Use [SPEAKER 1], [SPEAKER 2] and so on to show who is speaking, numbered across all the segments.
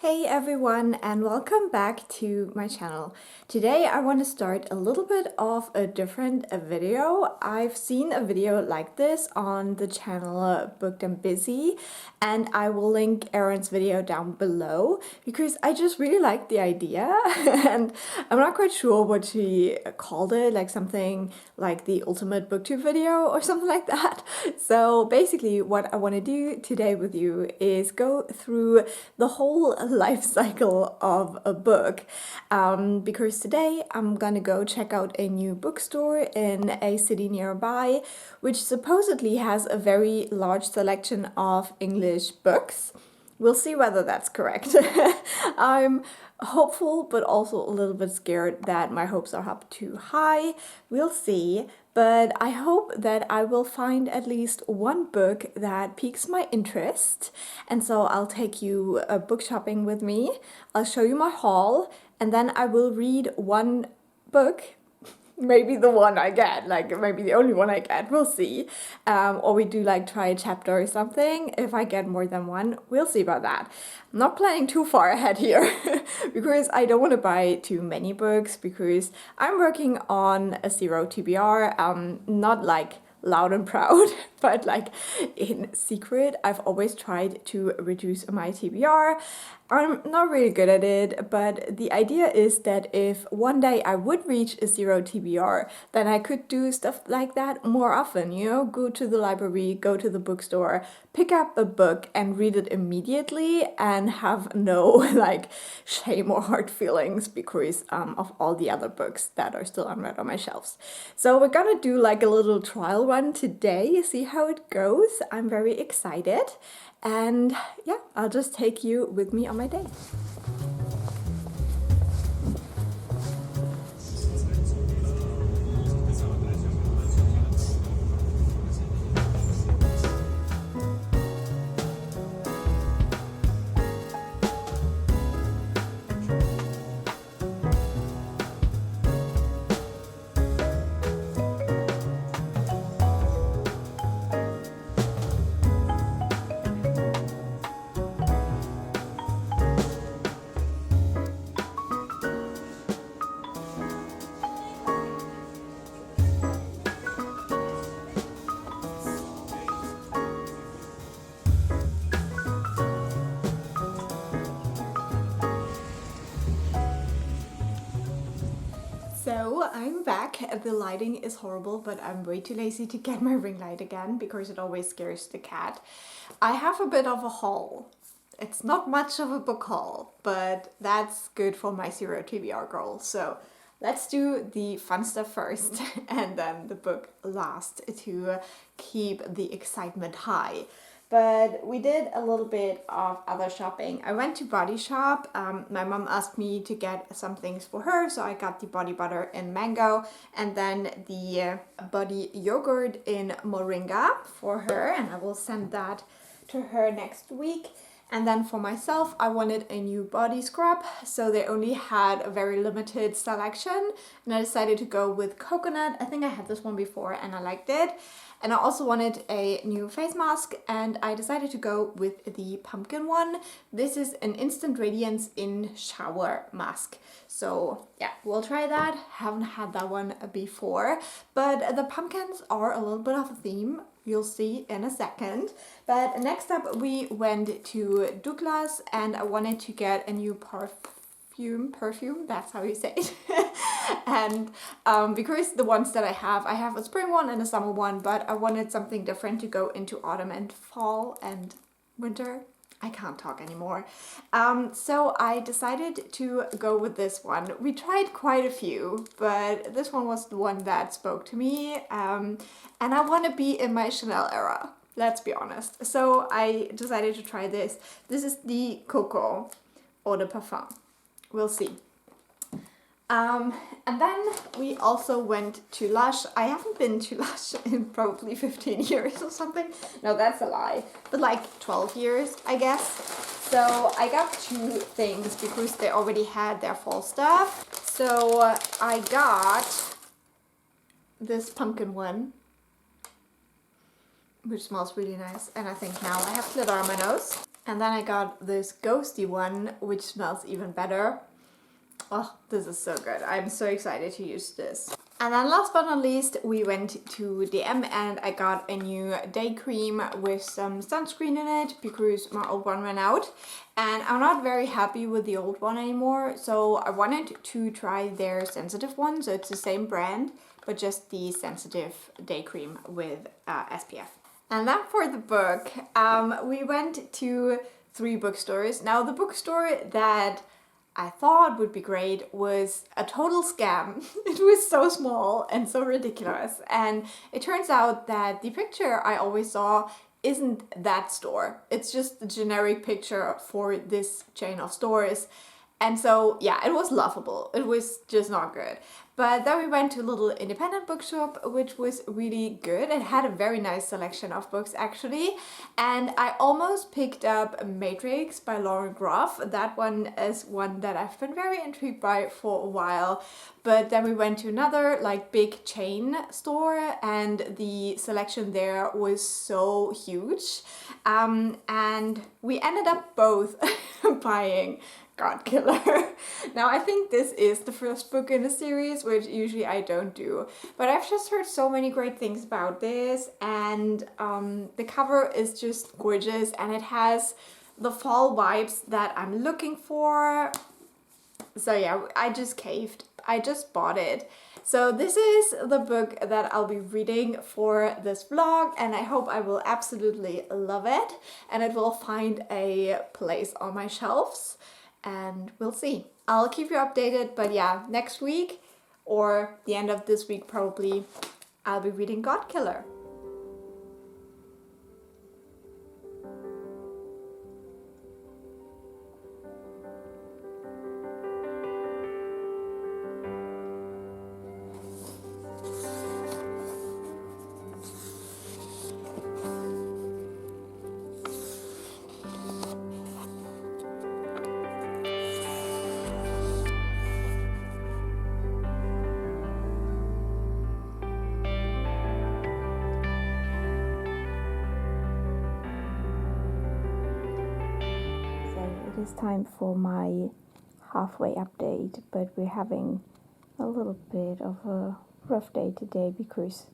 [SPEAKER 1] Hey everyone, and welcome back to my channel. Today I want to start a little bit of a different video. I've seen a video like this on the channel Booked and Busy, and I will link Erin's video down below because I just really like the idea and I'm not quite sure what she called it, like something like the ultimate booktube video or something like that. So basically what I want to do today with you is go through the whole life cycle of a book, because today I'm gonna go check out a new bookstore in a city nearby which supposedly has a very large selection of English books. We'll see whether that's correct. I'm hopeful but also a little bit scared that my hopes are up too high. We'll see. But I hope that I will find at least one book that piques my interest. And so I'll take you book shopping with me. I'll show you my haul and then I will read one book. Maybe the one I get, like maybe the only one I get, we'll see. Or we do like try a chapter or something. If I get more than one, we'll see about that. I'm not planning too far ahead here because I don't want to buy too many books because I'm working on a zero TBR, not like loud and proud, but like in secret. I've always tried to reduce my TBR. I'm not really good at it, but the idea is that if one day I would reach a zero TBR, then I could do stuff like that more often, you know, go to the library, go to the bookstore, pick up a book and read it immediately and have no like shame or hard feelings because of all the other books that are still unread on my shelves. So we're gonna do like a little trial run today, see how it goes. I'm very excited. And yeah, I'll just take you with me on my day. So I'm back. The lighting is horrible, but I'm way too lazy to get my ring light again because it always scares the cat. I have a bit of a haul. It's not much of a book haul, but that's good for my zero TBR goal. So let's do the fun stuff first and then the book last to keep the excitement high. But we did a little bit of other shopping. I went to Body Shop. My mom asked me to get some things for her, so I got the body butter in mango and then the body yogurt in moringa for her, and I will send that to her next week. And then for myself, I wanted a new body scrub, so they only had a very limited selection, and I decided to go with coconut. I think I had this one before and I liked it. And I also wanted a new face mask, and I decided to go with the pumpkin one. This is an instant radiance in shower mask. So yeah, we'll try that. Haven't had that one before, but the pumpkins are a little bit of a theme. You'll see in a second. But next up we went to Douglas and I wanted to get a new perfume, that's how you say it. And because the ones that I have a spring one and a summer one, but I wanted something different to go into autumn and fall and winter. I can't talk anymore. So I decided to go with this one. We tried quite a few, but this one was the one that spoke to me. And I want to be in my Chanel era, let's be honest. So I decided to try this. This is the Coco Eau de Parfum. We'll see. And then we also went to Lush. I haven't been to Lush in probably 15 years or something. No, that's a lie. But like 12 years, I guess. So I got two things because they already had their fall stuff. So I got this pumpkin one, which smells really nice. And I think now I have glitter on my nose. And then I got this ghosty one, which smells even better. Oh, this is so good. I'm so excited to use this. And then last but not least, we went to DM and I got a new day cream with some sunscreen in it because my old one ran out. And I'm not very happy with the old one anymore, so I wanted to try their sensitive one. So it's the same brand, but just the sensitive day cream with SPF. And then for the book, we went to 3 bookstores. Now the bookstore that I thought would be great was a total scam. It was so small and so ridiculous. And it turns out that the picture I always saw isn't that store. It's just the generic picture for this chain of stores. And so, yeah, it was laughable. It was just not good. But then we went to a little independent bookshop, which was really good. It had a very nice selection of books, actually. And I almost picked up Matrix by Lauren Groff. That one is one that I've been very intrigued by for a while. But then we went to another, like, big chain store, and the selection there was so huge. And we ended up both buying God Killer. Now I think this is the first book in the series, which usually I don't do, but I've just heard so many great things about this, and the cover is just gorgeous and it has the fall vibes that I'm looking for. So yeah, I just caved. I just bought it. So this is the book that I'll be reading for this vlog, and I hope I will absolutely love it and it will find a place on my shelves. And we'll see. I'll keep you updated, but yeah, next week or the end of this week probably, I'll be reading God Killer. It is time for my halfway update, but we're having a little bit of a rough day today because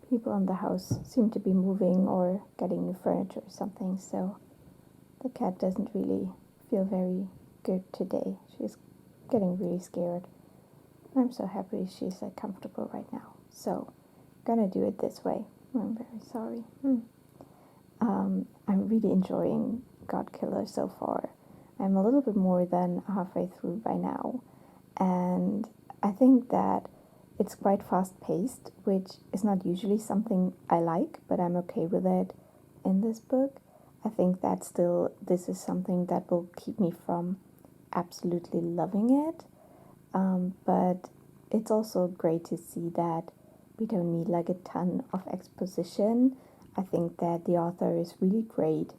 [SPEAKER 1] people in the house seem to be moving or getting new furniture or something, so the cat doesn't really feel very good today. She's getting really scared. I'm so happy she's like comfortable right now, so gonna do it this way. I'm very sorry. I'm really enjoying God Killer so far. I'm a little bit more than halfway through by now, and I think that it's quite fast-paced, which is not usually something I like, but I'm okay with it in this book. I think that still this is something that will keep me from absolutely loving it, but it's also great to see that we don't need like a ton of exposition. I think that the author is really great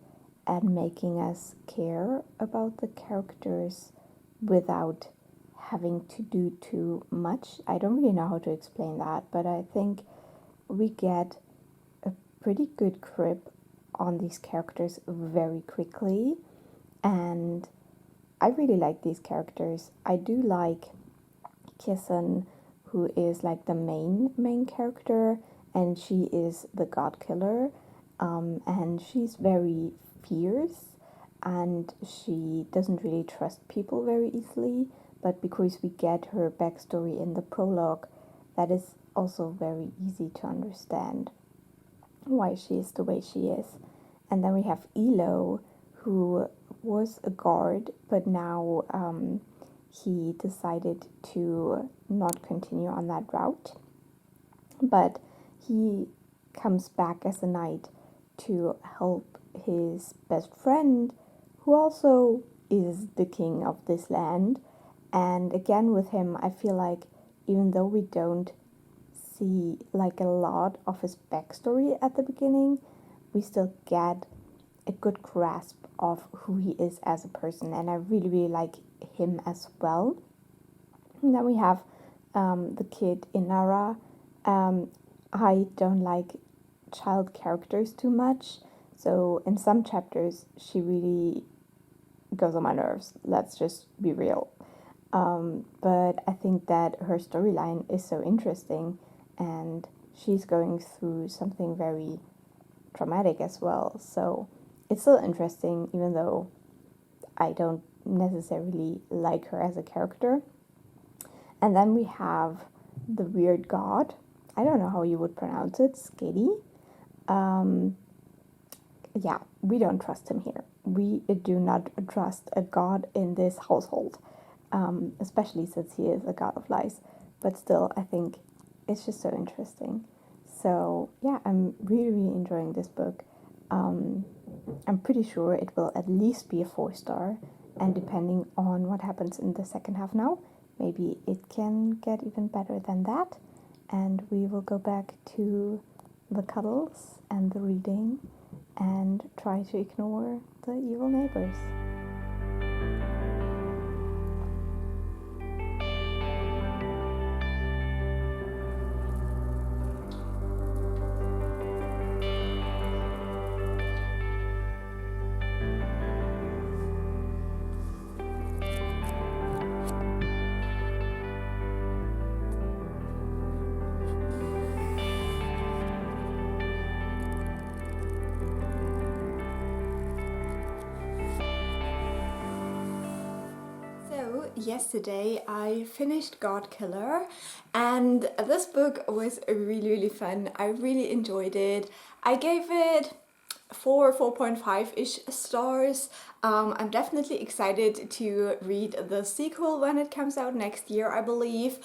[SPEAKER 1] at making us care about the characters without having to do too much. I don't really know how to explain that, but I think we get a pretty good grip on these characters very quickly, and I really like these characters. I do like Kison, who is like the main character, and she is the God Killer, and she's very fierce and she doesn't really trust people very easily, but because we get her backstory in the prologue, that is also very easy to understand why she is the way she is. And then we have Elo, who was a guard, but now he decided to not continue on that route, but he comes back as a knight to help his best friend, who also is the king of this land. And again, with him, I feel like even though we don't see like a lot of his backstory at the beginning, we still get a good grasp of who he is as a person, and I really like him as well. And then we have the kid Inara. I don't like child characters too much, So in some chapters, she really goes on my nerves. Let's just be real. But I think that her storyline is so interesting, and she's going through something very traumatic as well. So it's still interesting, even though I don't necessarily like her as a character. And then we have the weird god. I don't know how you would pronounce it, Skitty. Yeah, we don't trust him here. We do not trust a god in this household, especially since he is a god of lies. But still, I think it's just so interesting. So yeah, I'm really, really enjoying this book. I'm pretty sure it will at least be a 4-star, and depending on what happens in the second half now, maybe it can get even better than that, and we will go back to the cuddles and the reading and try to ignore the evil neighbors. Yesterday I finished God Killer, and this book was really, really fun. I really enjoyed it. I gave it 4.5-ish stars. I'm definitely excited to read the sequel when it comes out next year, I believe.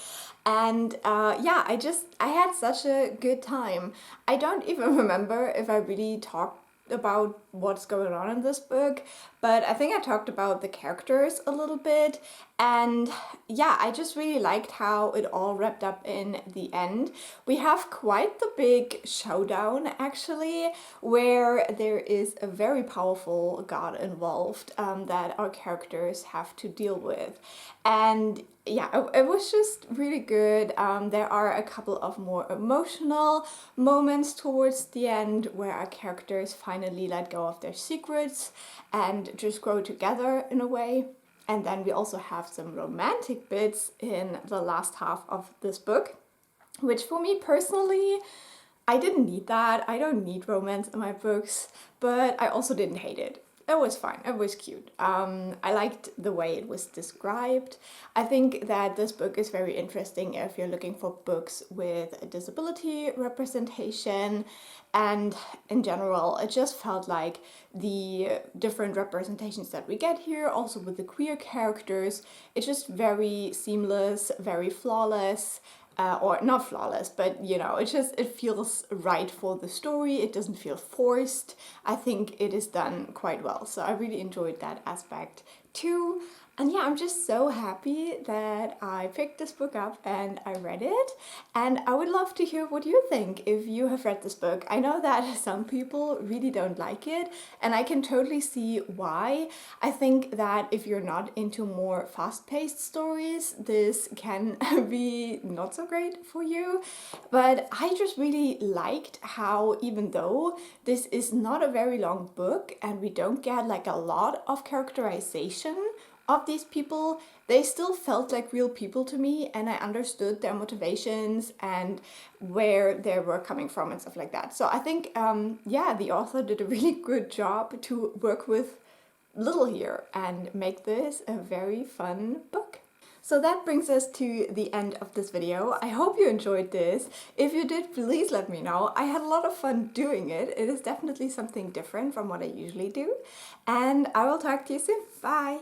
[SPEAKER 1] And yeah, I had such a good time. I don't even remember if I really talked about what's going on in this book, but I think I talked about the characters a little bit, and yeah, I just really liked how it all wrapped up in the end. We have quite the big showdown actually, where there is a very powerful god involved that our characters have to deal with. And yeah, it was just really good. There are a couple of more emotional moments towards the end where our characters finally let go of their secrets and just grow together in a way. And then we also have some romantic bits in the last half of this book, which for me personally, I didn't need that. I don't need romance in my books, but I also didn't hate it. It was fine. It was cute. I liked the way it was described. I think that this book is very interesting if you're looking for books with a disability representation. And in general, it just felt like the different representations that we get here, also with the queer characters, it's just very seamless, very flawless. Or not flawless, but you know, it feels right for the story. It doesn't feel forced. I think it is done quite well. So I really enjoyed that aspect too. And yeah, I'm just so happy that I picked this book up and I read it. And I would love to hear what you think if you have read this book. I know that some people really don't like it, and I can totally see why. I think that if you're not into more fast-paced stories, this can be not so great for you. But I just really liked how, even though this is not a very long book and we don't get like a lot of characterization of these people, they still felt like real people to me, and I understood their motivations and where they were coming from and stuff like that. So I think, yeah, the author did a really good job to work with little here and make this a very fun book. So that brings us to the end of this video. I hope you enjoyed this. If you did, please let me know. I had a lot of fun doing it. It is definitely something different from what I usually do. And I will talk to you soon. Bye!